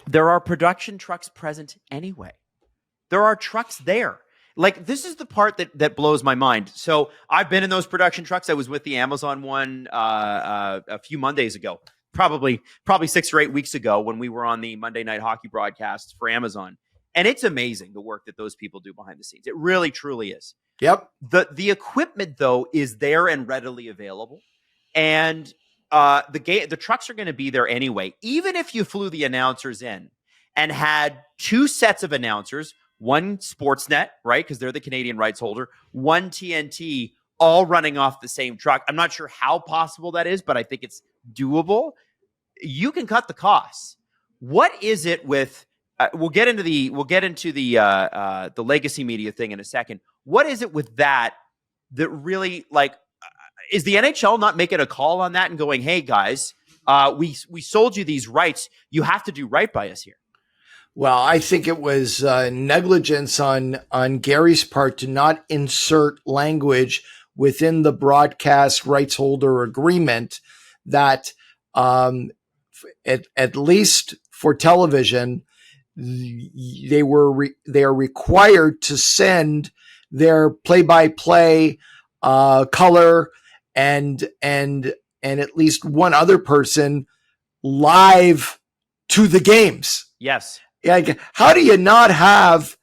there are production trucks present anyway. There are trucks there. Like, this is the part that blows my mind. So I've been in those production trucks. I was with the Amazon one a few Mondays ago, probably 6 or 8 weeks ago, when we were on the Monday Night Hockey broadcast for Amazon. And it's amazing the work that those people do behind the scenes. It really, truly is.
Yep.
The equipment, though, is there and readily available. And the trucks are going to be there anyway. Even if you flew the announcers in and had 2 sets of announcers, one Sportsnet, right, because they're the Canadian rights holder, one TNT, all running off the same truck. I'm not sure how possible that is, but I think it's doable. You can cut the costs. What is it with? We'll get into the legacy media thing in a second. What is it with that really, like, is the NHL not making a call on that and going, hey guys, we sold you these rights. You have to do right by us here.
Well, I think it was negligence on Gary's part to not insert language within the broadcast rights holder agreement that at least for television, they are required to send their play-by-play color and at least one other person live to the games.
Yes.
Yeah, how do you not have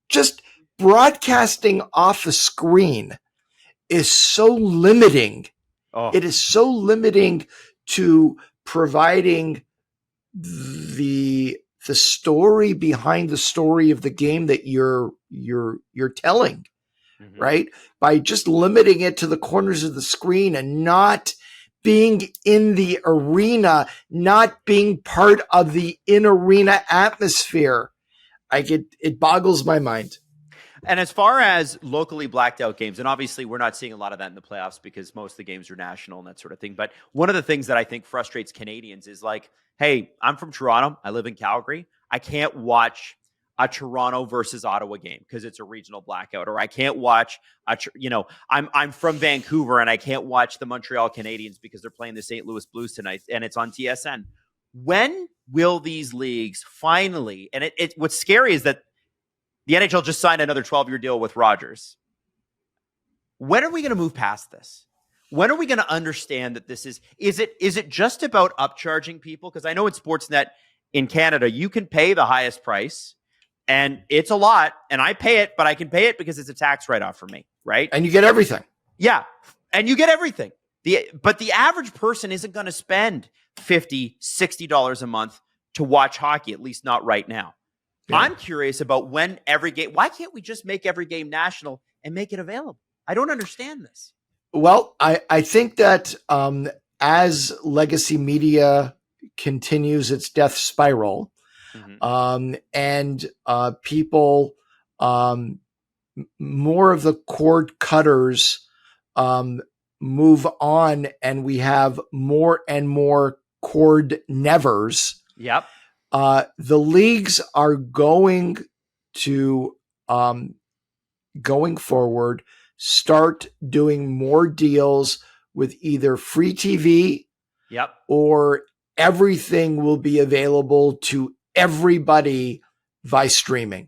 just broadcasting off a screen is so limiting.
Oh.
It is so limiting to providing the story behind the story of the game that you're telling, mm-hmm. right? By just limiting it to the corners of the screen and not being in the arena, not being part of the in-arena atmosphere. It boggles my mind.
And as far as locally blacked out games, and obviously we're not seeing a lot of that in the playoffs because most of the games are national and that sort of thing. But one of the things that I think frustrates Canadians is like, hey, I'm from Toronto. I live in Calgary. I can't watch a Toronto versus Ottawa game because it's a regional blackout, or I can't watch I'm from Vancouver and I can't watch the Montreal Canadiens because they're playing the St. Louis Blues tonight and it's on TSN. When will these leagues finally, and what's scary is that the NHL just signed another 12-year deal with Rogers. When are we going to move past this? When are we going to understand that this is it just about upcharging people? Because I know in Sportsnet in Canada, you can pay the highest price. And it's a lot, and I pay it, but I can pay it because it's a tax write-off for me, right?
And you get everything.
Yeah, and you get everything. But the average person isn't going to spend $50, $60 a month to watch hockey, at least not right now. Yeah. I'm curious about when every game, why can't we just make every game national and make it available? I don't understand this.
Well, I think that as legacy media continues its death spiral, and people, more of the cord cutters move on, and we have more and more cord nevers.
Yep.
The leagues are going to, going forward, start doing more deals with either free TV,
yep,
or everything will be available to everybody via streaming.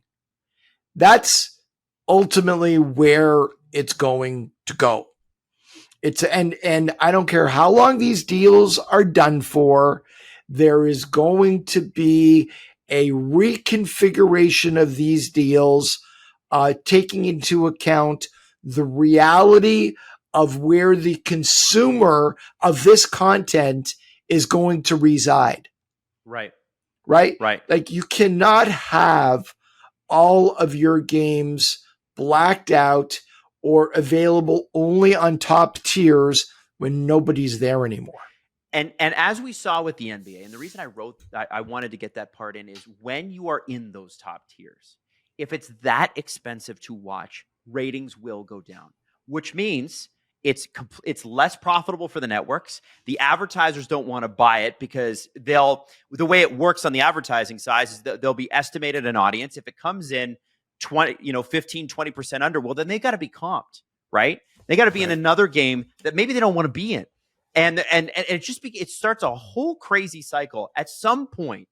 That's ultimately where it's going to go. And I don't care how long these deals are done for, there is going to be a reconfiguration of these deals, taking into account the reality of where the consumer of this content is going to reside.
Right.
Right?
Right.
Like, you cannot have all of your games blacked out or available only on top tiers when nobody's there anymore.
And as we saw with the NBA, and the reason I wanted to get that part in is when you are in those top tiers, if it's that expensive to watch, ratings will go down, which means it's less profitable for the networks. The advertisers don't want to buy it because the way it works on the advertising side is they'll be estimated an audience. If it comes in 15, 20% under, well, then they got to be comped, right? They got to be in another game that maybe they don't want to be in. And it starts a whole crazy cycle. At some point,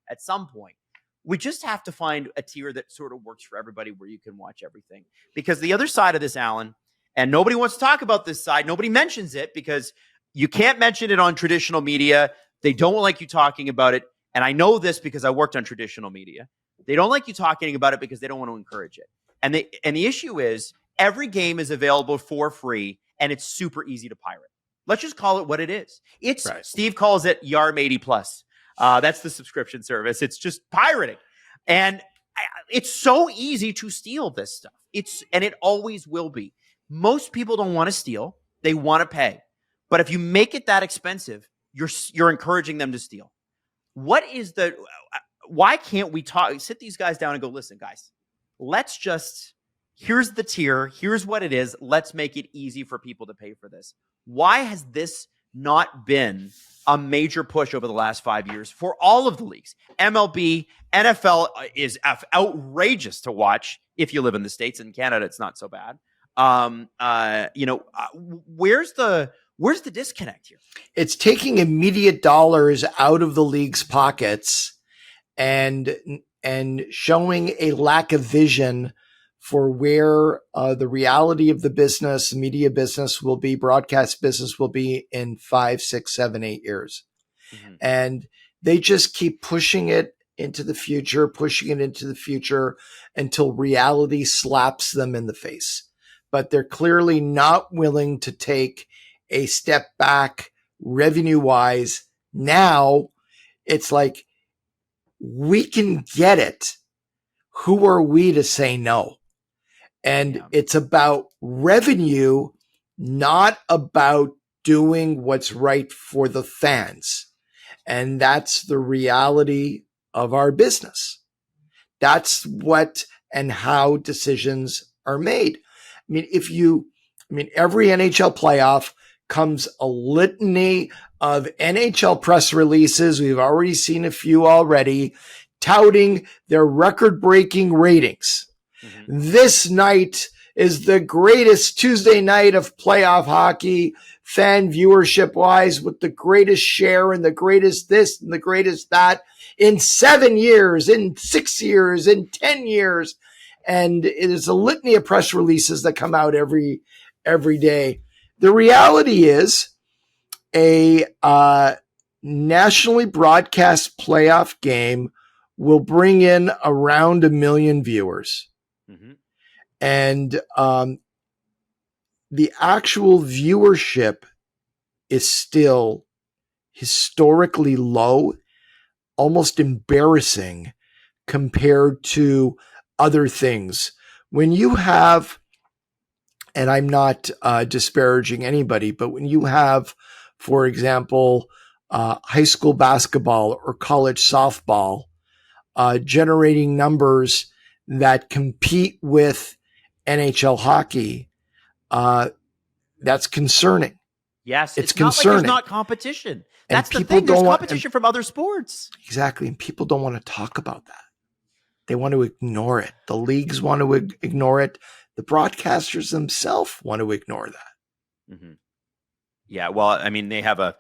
we just have to find a tier that sort of works for everybody where you can watch everything. Because the other side of this, Allan, and nobody wants to talk about this side. Nobody mentions it because you can't mention it on traditional media. They don't like you talking about it. And I know this because I worked on traditional media. They don't like you talking about it because they don't want to encourage it. And the issue is every game is available for free and it's super easy to pirate. Let's just call it what it is. It's right. Steve calls it YARM 80 plus. That's the subscription service. It's just pirating. And it's so easy to steal this stuff. And it always will be. Most people don't want to steal. They want to pay. But if you make it that expensive, you're encouraging them to steal. Why can't we sit these guys down and go, listen, guys, here's the tier. Here's what it is. Let's make it easy for people to pay for this. Why has this not been a major push over the last 5 years for all of the leagues? MLB, NFL is outrageous to watch if you live in the States. In Canada, it's not so bad. Where's the disconnect here?
It's taking immediate dollars out of the league's pockets and showing a lack of vision for where the reality of the business, media business will be, broadcast business will be in 5, 6, 7, 8 years. Mm-hmm. And they just keep pushing it into the future until reality slaps them in the face. But they're clearly not willing to take a step back revenue-wise. Now it's like, we can get it. Who are we to say no? And it's about revenue, not about doing what's right for the fans. And that's the reality of our business. That's what and how decisions are made. Every NHL playoff comes a litany of NHL press releases. We've already seen a few already touting their record-breaking ratings. Mm-hmm. This night is the greatest Tuesday night of playoff hockey, fan viewership wise, with the greatest share and the greatest this and the greatest that in 7 years, in 6 years, in 10 years. And it is a litany of press releases that come out every day. The reality is a nationally broadcast playoff game will bring in around 1 million viewers. Mm-hmm. And the actual viewership is still historically low, almost embarrassing compared to other things. When you have, and I'm not disparaging anybody, but when you have, for example, high school basketball or college softball generating numbers that compete with NHL hockey, that's concerning.
Yes,
It's
not like
concerning.
there's not competition.
And
That's the
people
thing. There's
don't want-
competition from other sports.
Exactly. And people don't want to talk about that. They want to ignore it. The leagues want to ignore it. The broadcasters themselves want to ignore that.
Mm-hmm. Yeah, well, I mean, they have a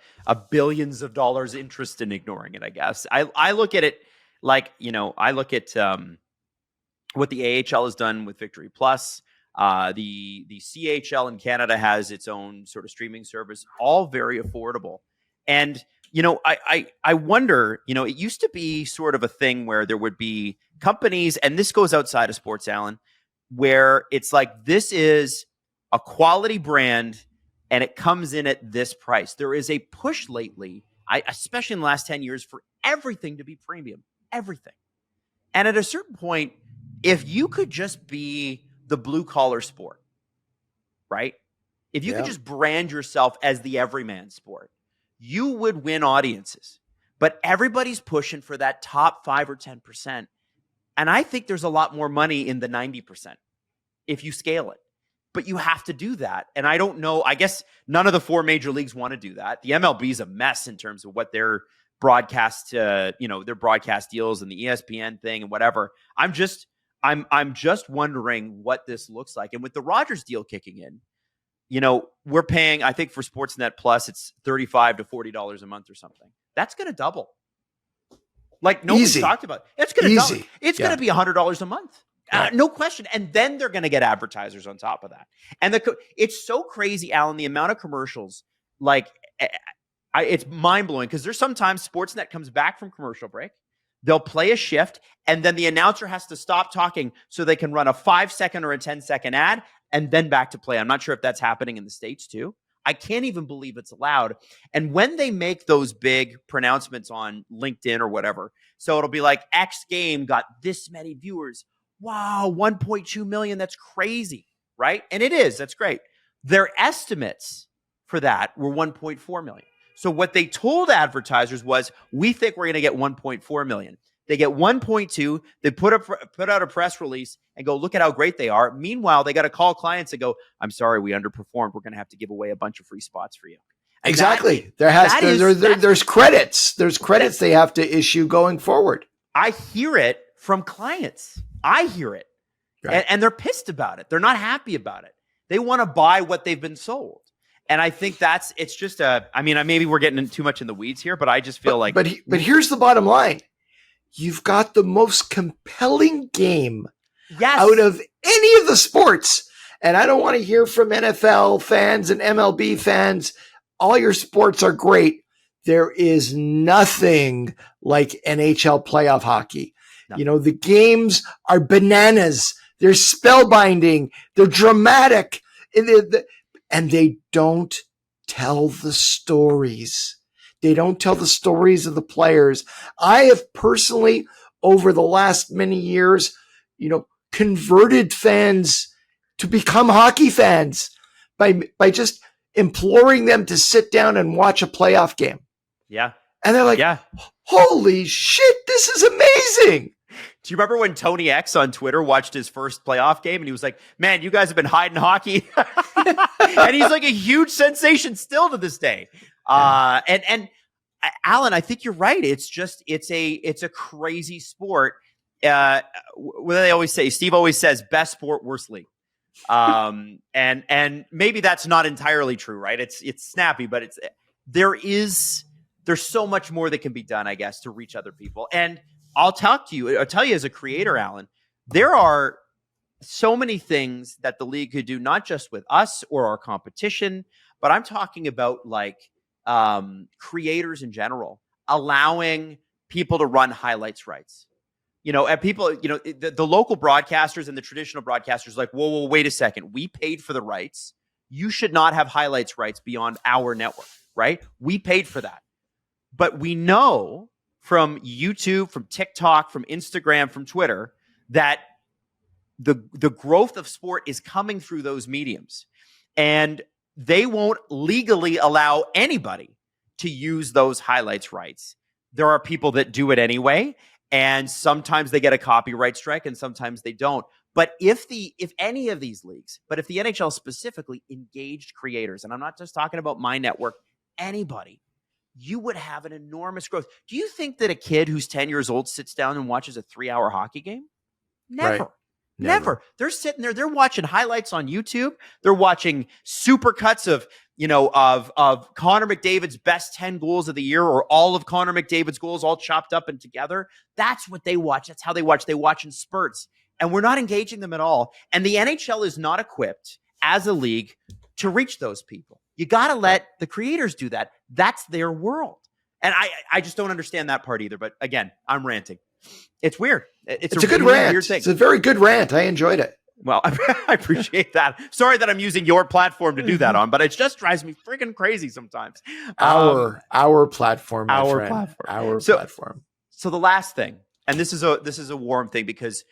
billions of dollars interest in ignoring it, I guess. I look at it like, I look at what the AHL has done with Victory Plus. The CHL in Canada has its own sort of streaming service, all very affordable. And, I wonder, it used to be sort of a thing where there would be companies, and this goes outside of sports, Allan, where it's like, this is a quality brand and it comes in at this price. There is a push lately, especially in the last 10 years, for everything to be premium, everything. And at a certain point, if you could just be the blue collar sport, right? If you could just brand yourself as the everyman sport, you would win audiences. But everybody's pushing for that top 5 or 10%. And I think there's a lot more money in the 90% if you scale it. But you have to do that. And I don't know. I guess none of the 4 major leagues want to do that. The MLB is a mess in terms of what their broadcast, their broadcast deals and the ESPN thing and whatever. I'm just wondering what this looks like. And with the Rogers deal kicking in, we're paying, I think for Sportsnet Plus, it's $35 to $40 a month or something. That's going to double. Like nobody's talked about. It's going to double. It's going to be $100 a month. No question. And then they're going to get advertisers on top of that. And it's so crazy, Allan, the amount of commercials, it's mind blowing because there's sometimes Sportsnet comes back from commercial break. They'll play a shift and then the announcer has to stop talking so they can run a 5-second or a 10-second ad and then back to play. I'm not sure if that's happening in the States too. I can't even believe it's allowed. And when they make those big pronouncements on LinkedIn or whatever, so it'll be like X game got this many viewers. Wow, 1.2 million. That's crazy, right? And it is. That's great. Their estimates for that were 1.4 million. So what they told advertisers was, we think we're going to get 1.4 million. They get 1.2. They put out a press release and go, look at how great they are. Meanwhile, they got to call clients and go, I'm sorry, we underperformed. We're going to have to give away a bunch of free spots for you. And
exactly. There's credits. There's credits they have to issue going forward.
I hear it from clients. I hear it. Right. And they're pissed about it. They're not happy about it. They want to buy what they've been sold. And I think it's just maybe we're getting too much in the weeds here, but I just feel like.
But here's the bottom line. You've got the most compelling game out of any of the sports. And I don't want to hear from NFL fans and MLB fans. All your sports are great. There is nothing like NHL playoff hockey. No. The games are bananas. They're spellbinding. They're dramatic. And they don't tell the stories. They don't tell the stories of the players. I have personally, over the last many years, converted fans to become hockey fans by just imploring them to sit down and watch a playoff game.
Yeah.
And they're like, holy shit, this is amazing.
Do you remember when Tony X on Twitter watched his first playoff game and he was like, man, you guys have been hiding hockey. And he's like a huge sensation still to this day. And Allan, I think you're right. It's a crazy sport. What do they always say? Steve always says best sport, worst league. And maybe that's not entirely true, right? It's snappy, but there's so much more that can be done, I guess, to reach other people. And I'll tell you as a creator, Allan, there are so many things that the league could do, not just with us or our competition, but I'm talking about creators in general, allowing people to run highlights rights. And people, the local broadcasters and the traditional broadcasters like, whoa, wait a second. We paid for the rights. You should not have highlights rights beyond our network. right? We paid for that. But we know from YouTube, from TikTok, from Instagram, from Twitter, that the growth of sport is coming through those mediums. And they won't legally allow anybody to use those highlights rights. There are people that do it anyway, and sometimes they get a copyright strike and sometimes they don't. But if any of these leagues, but if the NHL specifically engaged creators, and I'm not just talking about my network, anybody, you would have an enormous growth. Do you think that a kid who's 10 years old sits down and watches a 3-hour hockey game? Never.
Right.
Never. They're sitting there, they're watching highlights on YouTube. They're watching supercuts of Connor McDavid's best 10 goals of the year, or all of Connor McDavid's goals all chopped up and together. That's what they watch. That's how they watch. They watch in spurts. And we're not engaging them at all. And the NHL is not equipped as a league to reach those people. You got to let the creators do that. That's their world. And I just don't understand that part either. But again, I'm ranting. It's weird. It's
a good
really
rant.
Weird thing.
It's a very good rant. I enjoyed it.
Well, I appreciate that. Sorry that I'm using your platform to do that on, but it just drives me freaking crazy sometimes.
Our platform, my friend. Our platform.
So the last thing, and this is a warm thing, because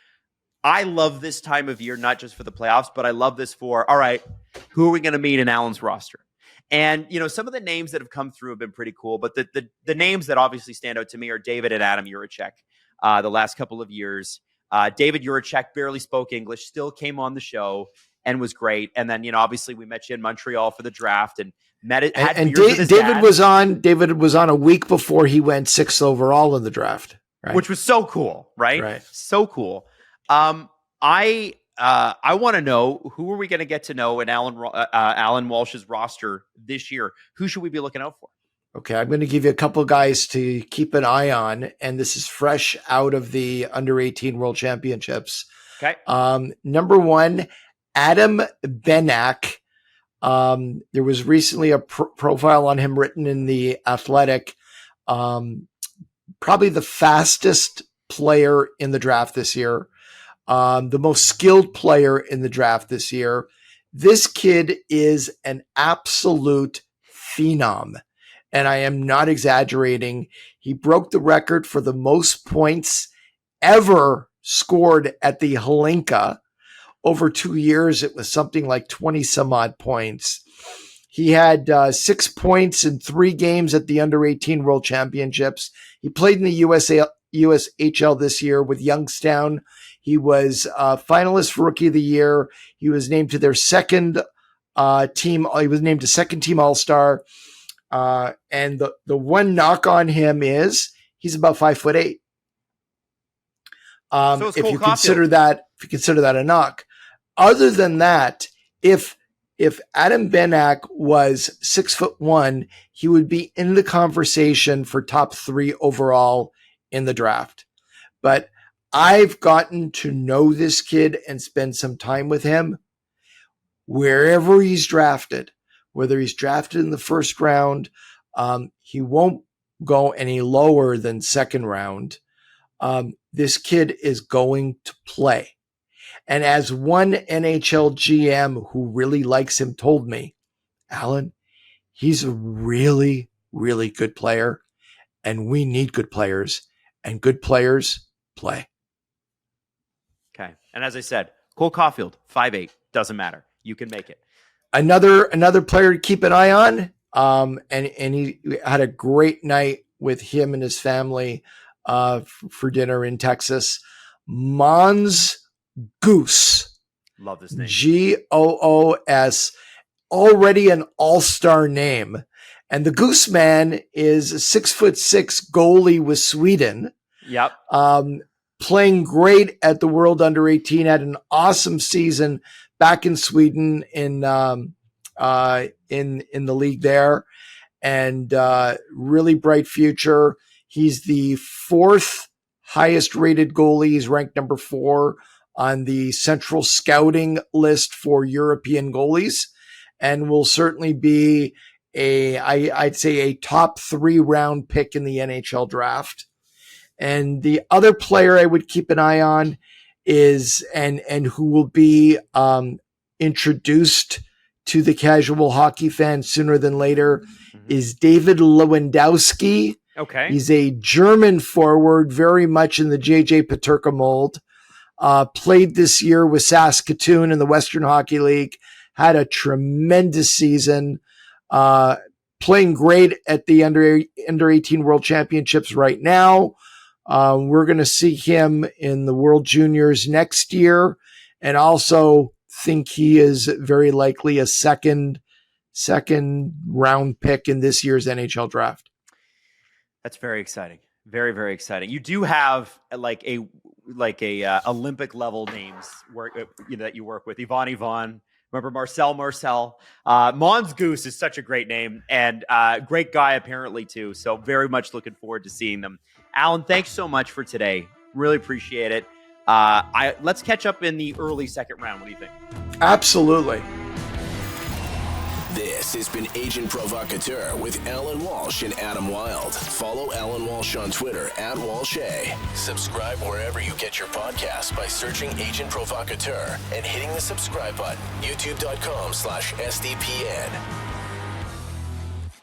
I love this time of year, not just for the playoffs, but I love this for, all right, who are we going to meet in Allan's roster? And, some of the names that have come through have been pretty cool, but the names that obviously stand out to me are David and Adam Juracek. The last couple of years, David Juracek barely spoke English, still came on the show and was great. And then, obviously we met you in Montreal for the draft and met it.
And David was on a week before he went 6th overall in the draft, right?
Which was so cool, right?
Right.
So cool. I want to know, who are we going to get to know in Allan Walsh's roster this year? Who should we be looking out for?
Okay, I'm going to give you a couple guys to keep an eye on, and this is fresh out of the Under-18 World Championships.
Okay.
Number 1, Adam Benak. There was recently a profile on him written in The Athletic. Probably the fastest player in the draft this year. The most skilled player in the draft this year. This kid is an absolute phenom. And I am not exaggerating. He broke the record for the most points ever scored at the Hlinka. Over 2 years, it was something like 20 some odd points. He had 6 points in 3 games at the Under-18 World Championships. He played in the USHL this year with Youngstown. He was finalist for Rookie of the Year. He was named to their second team. He was named a second team All-Star. And the one knock on him is he's about 5'8".
So
if you consider that a knock. Other than that, if Adam Benak was 6'1", he would be in the conversation for top 3 overall in the draft. But I've gotten to know this kid and spend some time with him. Wherever he's drafted, whether he's drafted in the first round, he won't go any lower than second round. This kid is going to play. And as one NHL GM who really likes him told me, Allan, he's a really, really good player, and we need good players, and good players play.
Okay. And as I said, Cole Caulfield, 5'8", doesn't matter. You can make it.
Another player to keep an eye on, and he had a great night with him and his family for dinner in Texas. Mons Goose.
Love this name.
Goos. Already an all-star name. And the Goose Man is a 6'6" goalie with Sweden.
Yep.
Playing great at the World Under-18, had an awesome season back in Sweden in the league there, and really bright future. He's the 4th highest rated goalie. He's ranked number 4 on the central scouting list for European goalies, and will certainly be I'd say a top 3 round pick in the NHL draft. And the other player I would keep an eye on is, and who will be introduced to the casual hockey fan sooner than later
Mm-hmm.
is David Lewandowski.
Okay.
He's a German forward, very much in the JJ Peterka mold. Played this year with Saskatoon in the Western Hockey League. Had a tremendous season. Playing great at the under 18 World Championships right now. We're going to see him in the World Juniors next year, and also think he is very likely a second round pick in this year's NHL draft.
That's very exciting. Very, very exciting. You do have like a Olympic level names that you work with. Yvonne. Remember Marcel. Mons Goose is such a great name, and great guy apparently too. So very much looking forward to seeing them. Allan, thanks so much for today. Really appreciate it. Let's catch up in the early second round. What do you think?
Absolutely.
This has been Agent Provocateur with Allan Walsh and Adam Wylde. Follow Allan Walsh on Twitter @WalshA. Subscribe wherever you get your podcasts by searching Agent Provocateur and hitting the subscribe button. YouTube.com/SDPN.